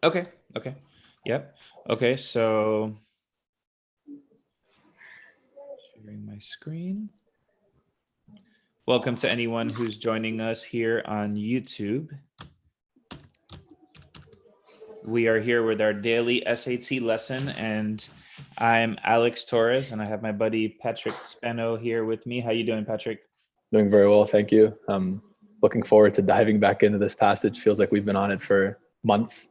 Okay. Okay. Yep. Okay. So sharing my screen. Welcome to anyone who's joining us here on YouTube. We are here with our daily SAT lesson, and I'm Alex Torres, and I have my buddy Patrick Spano here with me. How you doing, Patrick? Doing very well, thank you. Looking forward to diving back into this passage. Feels like we've been on it for months,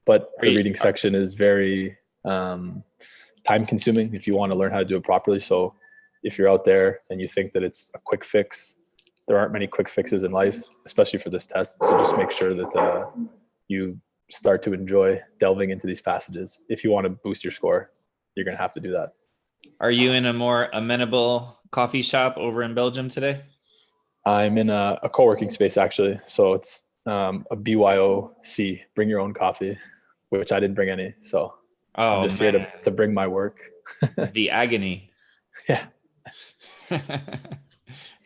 but the reading section is very time consuming if you want to learn how to do it properly. So if you're out there and you think that it's a quick fix, there aren't many quick fixes in life, especially for this test. So just make sure that you start to enjoy delving into these passages. If you want to boost your score, you're going to have to do that. Are you in a more amenable coffee shop over in Belgium today? I'm in a co-working space, actually. So it's a BYOC, bring your own coffee, which I didn't bring any. So I'm just here to bring my work. The agony. Yeah.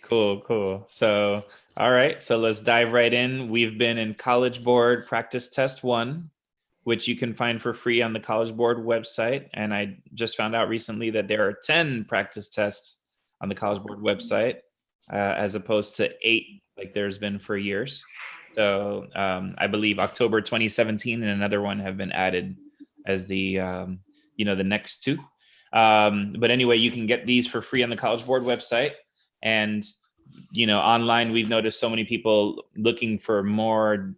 Cool. So, all right. So let's dive right in. We've been in College Board Practice Test 1, which you can find for free on the College Board website. And I just found out recently that there are 10 practice tests on the College Board website, as opposed to 8 like there's been for years. So I believe October 2017 and another one have been added as the the next 2. But anyway, you can get these for free on the College Board website. And online, we've noticed so many people looking for more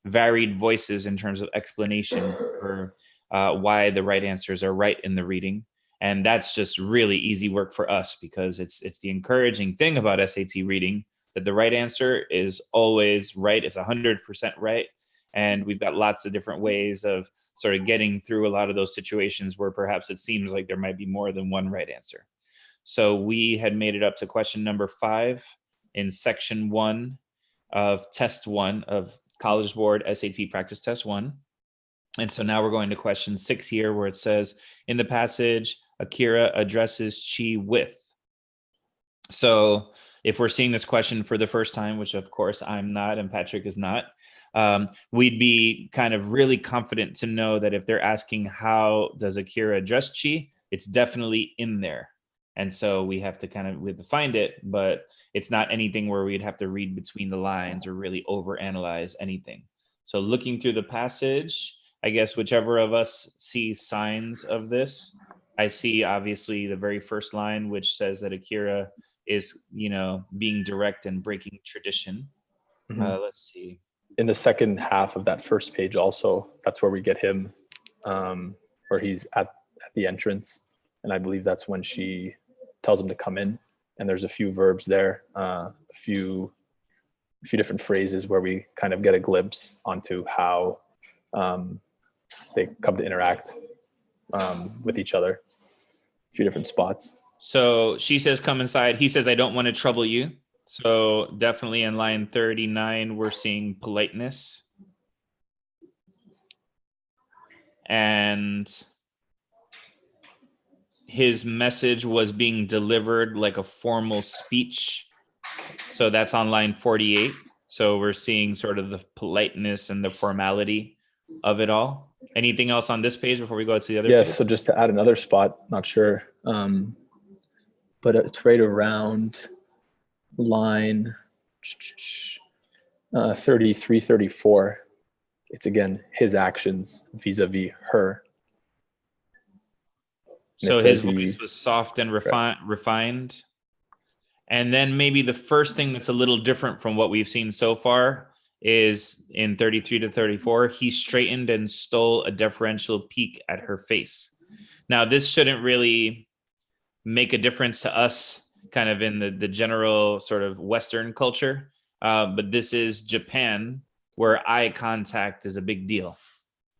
varied voices in terms of explanation for why the right answers are right in the reading. And that's just really easy work for us, because it's the encouraging thing about SAT reading, that the right answer is always right. It's 100% right. And we've got lots of different ways of sort of getting through a lot of those situations where perhaps it seems like there might be more than one right answer. So we had made it up to question number 5 in section 1 of test 1 of College Board SAT Practice Test 1. And so now we're going to question 6 here, where it says, in the passage, Akira addresses Chi with. So if we're seeing this question for the first time, which of course I'm not and Patrick is not, we'd be kind of really confident to know that if they're asking how does Akira address Chi, it's definitely in there. And so we have to find it, but it's not anything where we'd have to read between the lines or really overanalyze anything. So looking through the passage, I guess whichever of us sees signs of this, I see obviously the very first line, which says that Akira is, being direct and breaking tradition. Mm-hmm. Let's see. In the second half of that first page also, that's where we get him, where he's at the entrance. And I believe that's when she tells him to come in. And there's a few verbs there, a few different phrases where we kind of get a glimpse onto how they come to interact with each other. A few different spots. So she says, come inside. He says, I don't want to trouble you. So definitely in line 39, we're seeing politeness. And his message was being delivered like a formal speech. So that's on line 48. So we're seeing sort of the politeness and the formality of it all. Anything else on this page before we go to the other page? Yes, so just to add another spot, not sure, but it's right around line 33, 34. It's again his actions vis-a-vis her. And so his voice was soft and refined. And then maybe the first thing that's a little different from what we've seen so far is in 33 to 34, he straightened and stole a deferential peek at her face. Now, this shouldn't really make a difference to us kind of in the general sort of Western culture, but this is Japan, where eye contact is a big deal,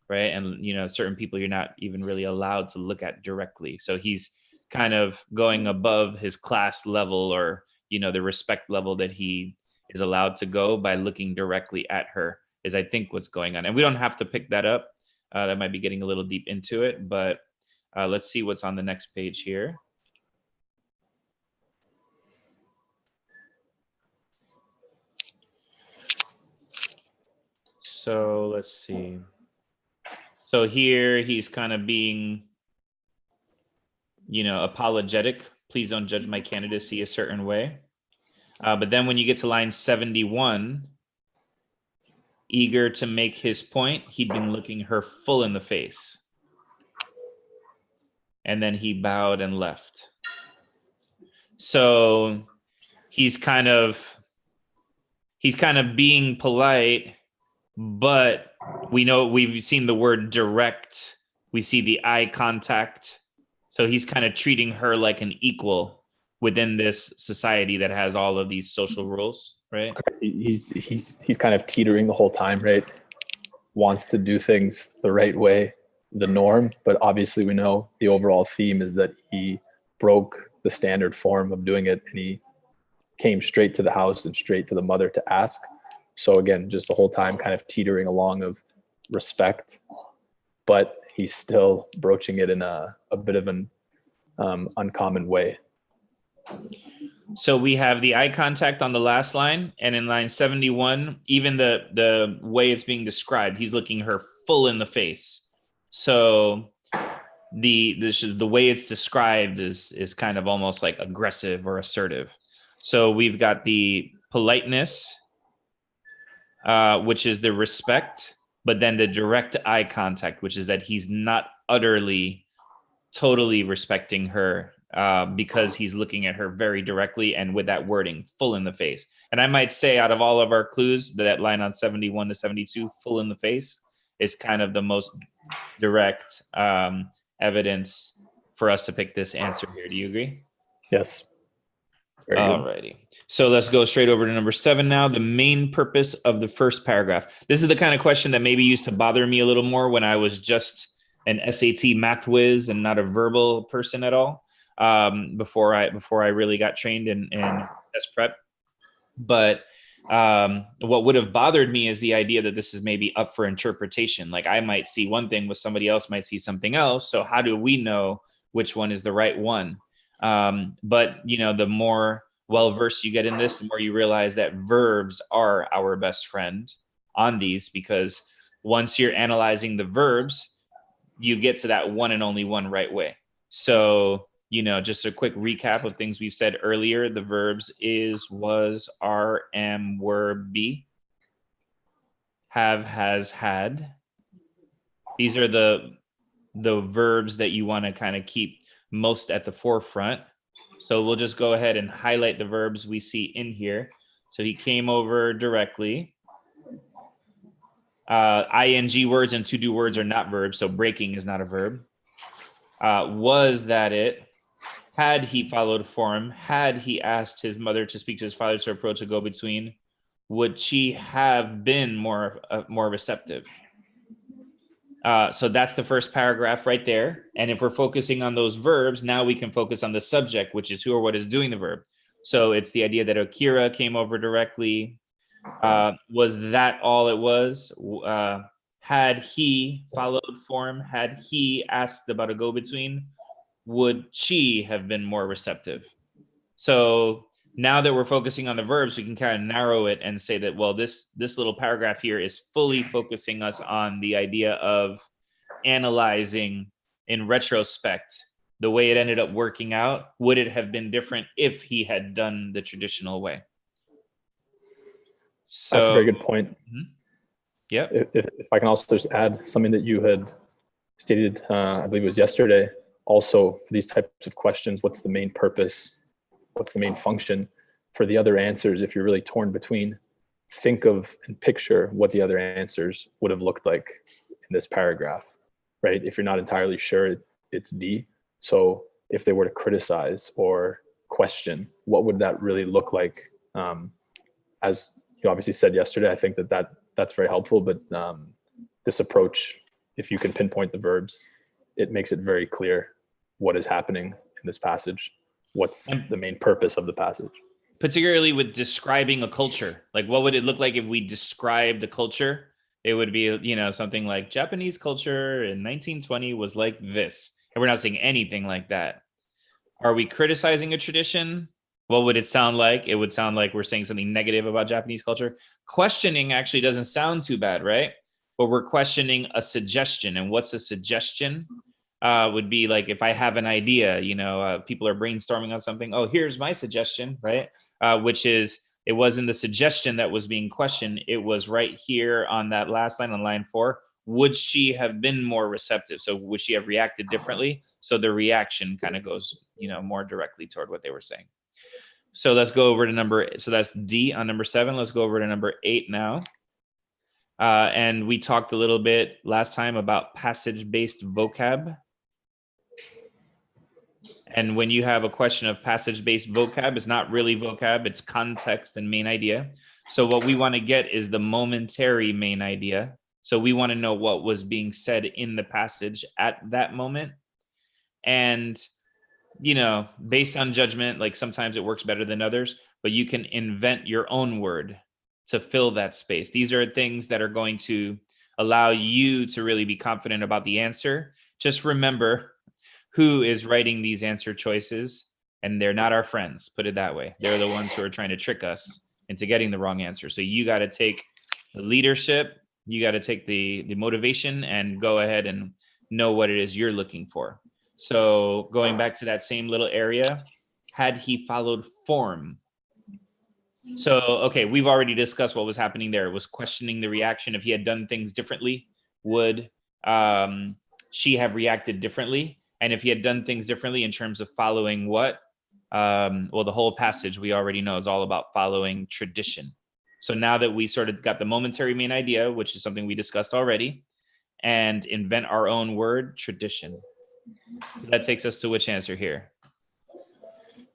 right? And, certain people you're not even really allowed to look at directly. So he's kind of going above his class level, or the respect level that he is allowed to go by looking directly at her, is I think what's going on. And we don't have to pick that up. That might be getting a little deep into it, but let's see what's on the next page here. So let's see. So here he's kind of being, apologetic. Please don't judge my candidacy a certain way. But then when you get to line 71, eager to make his point, he'd been looking her full in the face. And then he bowed and left. So he's kind of being polite, but we've seen the word direct. We see the eye contact. So he's kind of treating her like an equal within this society that has all of these social rules, right? He's kind of teetering the whole time, right? Wants to do things the right way, the norm, but obviously we know the overall theme is that he broke the standard form of doing it, and he came straight to the house and straight to the mother to ask. So again, just the whole time kind of teetering along of respect, but he's still broaching it in a bit of an uncommon way. So we have the eye contact on the last line, and in line 71, even the way it's being described, he's looking her full in the face. So the way it's described is kind of almost like aggressive or assertive. So we've got the politeness, which is the respect, but then the direct eye contact, which is that he's not totally respecting her, because he's looking at her very directly and with that wording, full in the face. And I might say, out of all of our clues, that line on 71 to 72, full in the face, is kind of the most direct evidence for us to pick this answer here. Do you agree? Yes. Alrighty. So let's go straight over to number 7 now. The main purpose of the first paragraph. This is the kind of question that maybe used to bother me a little more when I was just an SAT math whiz and not a verbal person at all, before I really got trained in test prep. But what would have bothered me is the idea that this is maybe up for interpretation. Like I might see one thing, but somebody else might see something else. So how do we know which one is the right one? But the more well-versed you get in this, the more you realize that verbs are our best friend on these, because once you're analyzing the verbs, you get to that one and only one right way. So, just a quick recap of things we've said earlier. The verbs is, was, are, am, were, be, have, has, had. These are the verbs that you want to kind of keep most at the forefront. So we'll just go ahead and highlight the verbs we see in here. So he came over directly. ING words and to-do words are not verbs, so breaking is not a verb. Was that it? Had he followed form? Had he asked his mother to speak to his father to approach a go-between? Would she have been more receptive? So that's the first paragraph right there. And if we're focusing on those verbs, now we can focus on the subject, which is who or what is doing the verb. So it's the idea that Akira came over directly. Was that all it was? Had he followed form? Had he asked about a go-between? Would she have been more receptive? So now that we're focusing on the verbs, we can kind of narrow it and say that, well, this little paragraph here is fully focusing us on the idea of analyzing in retrospect the way it ended up working out. Would it have been different if he had done the traditional way? So that's a very good point. Mm-hmm. Yeah. If I can also just add something that you had stated, I believe it was yesterday, also for these types of questions, what's the main purpose? What's the main function? For the other answers, if you're really torn between, think of and picture what the other answers would have looked like in this paragraph, right? If you're not entirely sure, it's D. So if they were to criticize or question, what would that really look like? As you obviously said yesterday, I think that's very helpful, but this approach, if you can pinpoint the verbs, it makes it very clear what is happening in this passage. What's the main purpose of the passage? Particularly with describing a culture. Like, what would it look like if we described a culture? It would be, something like Japanese culture in 1920 was like this. And we're not saying anything like that. Are we criticizing a tradition? What would it sound like? It would sound like we're saying something negative about Japanese culture. Questioning actually doesn't sound too bad, right? but we're questioning a suggestion. And what's a suggestion? Would be like, if I have an idea, people are brainstorming on something. Oh, here's my suggestion, right? Which is, it wasn't the suggestion that was being questioned. It was right here on that last line, on line 4. Would she have been more receptive? So would she have reacted differently? So the reaction kind of goes, more directly toward what they were saying. So let's go over to so that's D on number 7. Let's go over to number 8 now. And we talked a little bit last time about passage-based vocab. And when you have a question of passage-based vocab, it's not really vocab, it's context and main idea. So what we want to get is the momentary main idea. So we want to know what was being said in the passage at that moment. And, based on judgment, like sometimes it works better than others, but you can invent your own word to fill that space. These are things that are going to allow you to really be confident about the answer. Just remember who is writing these answer choices, and they're not our friends, put it that way. They're the ones who are trying to trick us into getting the wrong answer. So you got to take the leadership, you got to take the motivation, and go ahead and know what it is you're looking for. So going back to that same little area, had he followed form? So, okay, we've already discussed what was happening there. It was questioning the reaction. If he had done things differently, would she have reacted differently? And if he had done things differently in terms of following what? Well, the whole passage we already know is all about following tradition. So now that we sort of got the momentary main idea, which is something we discussed already, and invent our own word, tradition. That takes us to which answer here?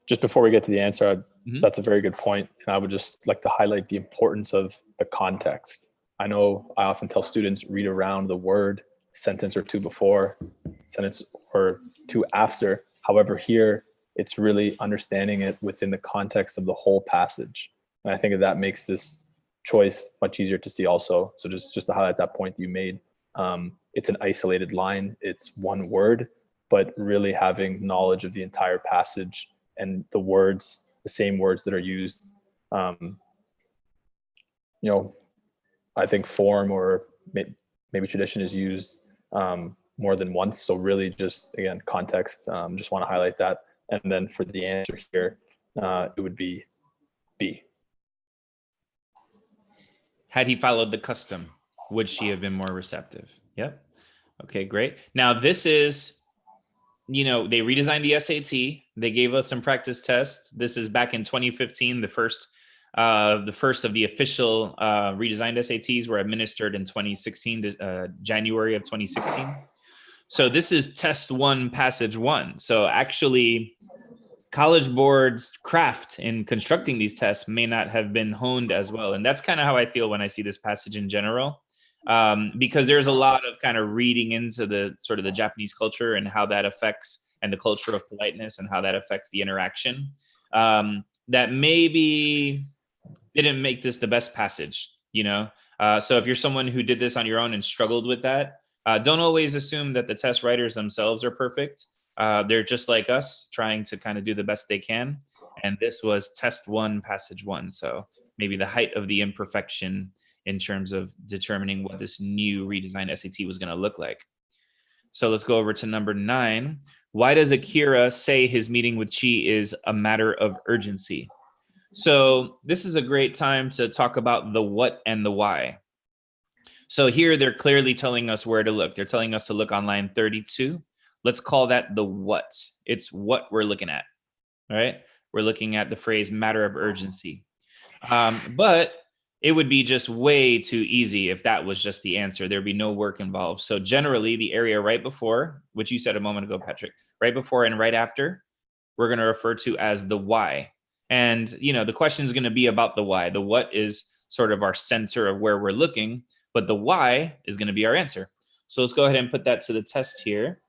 Just before we get to the answer, that's a very good point. And I would just like to highlight the importance of the context. I know I often tell students, read around the word, sentence or two before, sentence or two after. However, here it's really understanding it within the context of the whole passage. And I think that makes this choice much easier to see also. So just to highlight that point you made, it's an isolated line, it's one word, but really having knowledge of the entire passage and the words, the same words that are used. I think form or maybe tradition is used more than once. So really just, again, context, just want to highlight that. And then for the answer here, it would be B. Had he followed the custom, would she have been more receptive? Yep. Okay, great. Now this is, they redesigned the SAT. They gave us some practice tests. This is back in 2015. The first of the official redesigned SATs were administered in 2016, January of 2016. So this is test 1, passage 1. So actually, College Board's craft in constructing these tests may not have been honed as well. And that's kind of how I feel when I see this passage in general. Because there's a lot of kind of reading into the sort of the Japanese culture and how that affects, and the culture of politeness and how that affects the interaction, that maybe didn't make this the best passage, So if you're someone who did this on your own and struggled with that, don't always assume that the test writers themselves are perfect. They're just like us, trying to kind of do the best they can. And this was test 1, passage 1. So maybe the height of the imperfection in terms of determining what this new redesigned SAT was going to look like. So let's go over to number 9. Why does Akira say his meeting with Chi is a matter of urgency? So this is a great time to talk about the what and the why. So here they're clearly telling us where to look. They're telling us to look on line 32. Let's call that the what. It's what we're looking at, all right? We're looking at the phrase matter of urgency. But it would be just way too easy if that was just the answer. There'd be no work involved. So generally the area right before, which you said a moment ago, Patrick, right before and right after, we're going to refer to as the why. And, the question is going to be about the why. The what is sort of our center of where we're looking, but the why is going to be our answer. So let's go ahead and put that to the test here.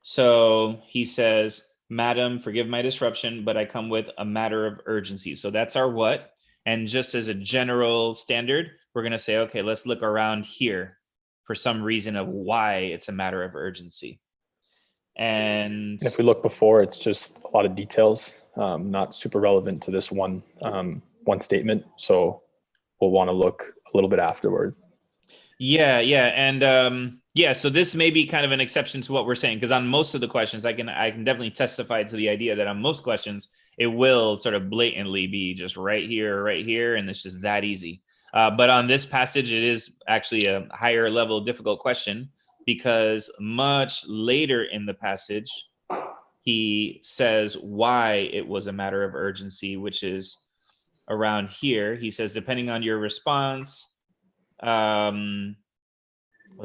So he says, Madam, forgive my disruption, but I come with a matter of urgency. So that's our what. And just as a general standard, we're going to say, okay, let's look around here for some reason of why it's a matter of urgency. And if we look before, it's just a lot of details, not super relevant to this one statement. So we'll want to look a little bit afterward. Yeah. And yeah, so this may be kind of an exception to what we're saying, because on most of the questions, I can definitely testify to the idea that on most questions, it will sort of blatantly be just right here, and it's just that easy. But on this passage, it is actually a higher level difficult question, because much later in the passage, he says why it was a matter of urgency, which is around here. He says, depending on your response, let's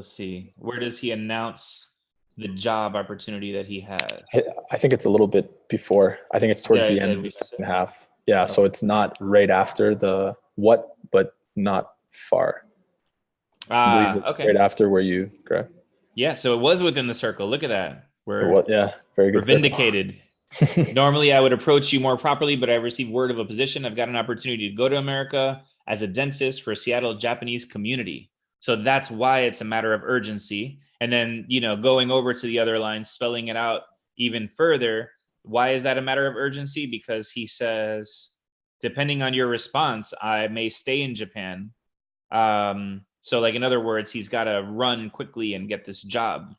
see, where does he announce the job opportunity that he has? I think it's a little bit before. I think it's towards the end of the second half. Yeah, okay. So it's not right after the what, but not far. I believe it's okay. Right after where you grab. Yeah, so it was within the circle. Look at that. Very good. We're vindicated. Normally, I would approach you more properly, but I received word of a position. I've got an opportunity to go to America as a dentist for Seattle Japanese community. So that's why it's a matter of urgency. And then, going over to the other line, spelling it out even further. Why is that a matter of urgency? Because he says, depending on your response, I may stay in Japan. So like, in other words, he's got to run quickly and get this job.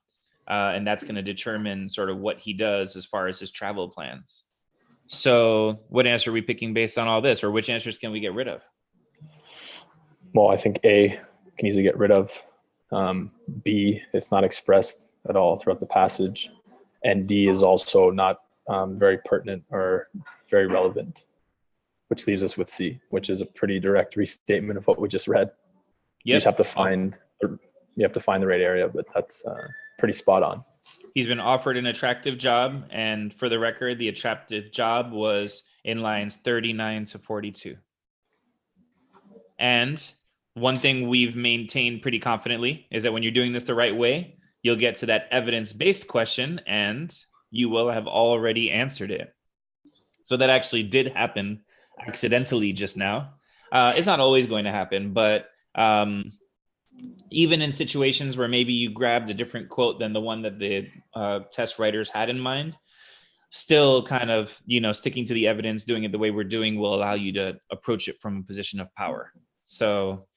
And that's going to determine sort of what he does as far as his travel plans. So what answer are we picking based on all this, or which answers can we get rid of? Well, I think A can easily get rid of. B, it's not expressed at all throughout the passage. And D is also not very pertinent or very relevant, which leaves us with C, which is a pretty direct restatement of what we just read. Yep. You just have to find the right area, but that's pretty spot on. He's been offered an attractive job, and for the record, the attractive job was in lines 39 to 42. And one thing we've maintained pretty confidently is that when you're doing this the right way, you'll get to that evidence-based question and you will have already answered it. So that actually did happen accidentally just now. It's not always going to happen, but even in situations where maybe you grabbed a different quote than the one that the test writers had in mind, still kind of, sticking to the evidence, doing it the way we're doing will allow you to approach it from a position of power. So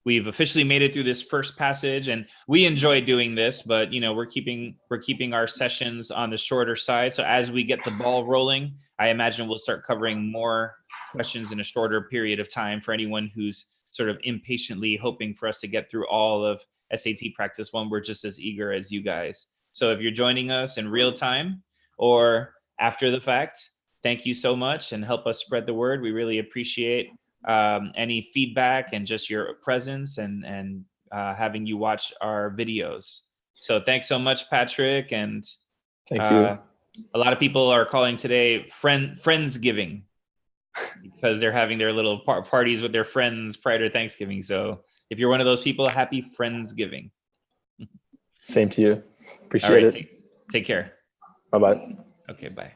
we've officially made it through this first passage, and we enjoy doing this, but we're keeping our sessions on the shorter side. So as we get the ball rolling, I imagine we'll start covering more questions in a shorter period of time for anyone who's sort of impatiently hoping for us to get through all of SAT Practice 1. We're just as eager as you guys. So if you're joining us in real time or after the fact, thank you so much, and help us spread the word. We really appreciate any feedback and just your presence and having you watch our videos. So thanks so much, Patrick. And thank you. A lot of people are calling today Friendsgiving, because they're having their little parties with their friends prior to Thanksgiving. So if you're one of those people, happy Friendsgiving. Same to you. Appreciate it. Take care. Bye-bye. Okay, bye.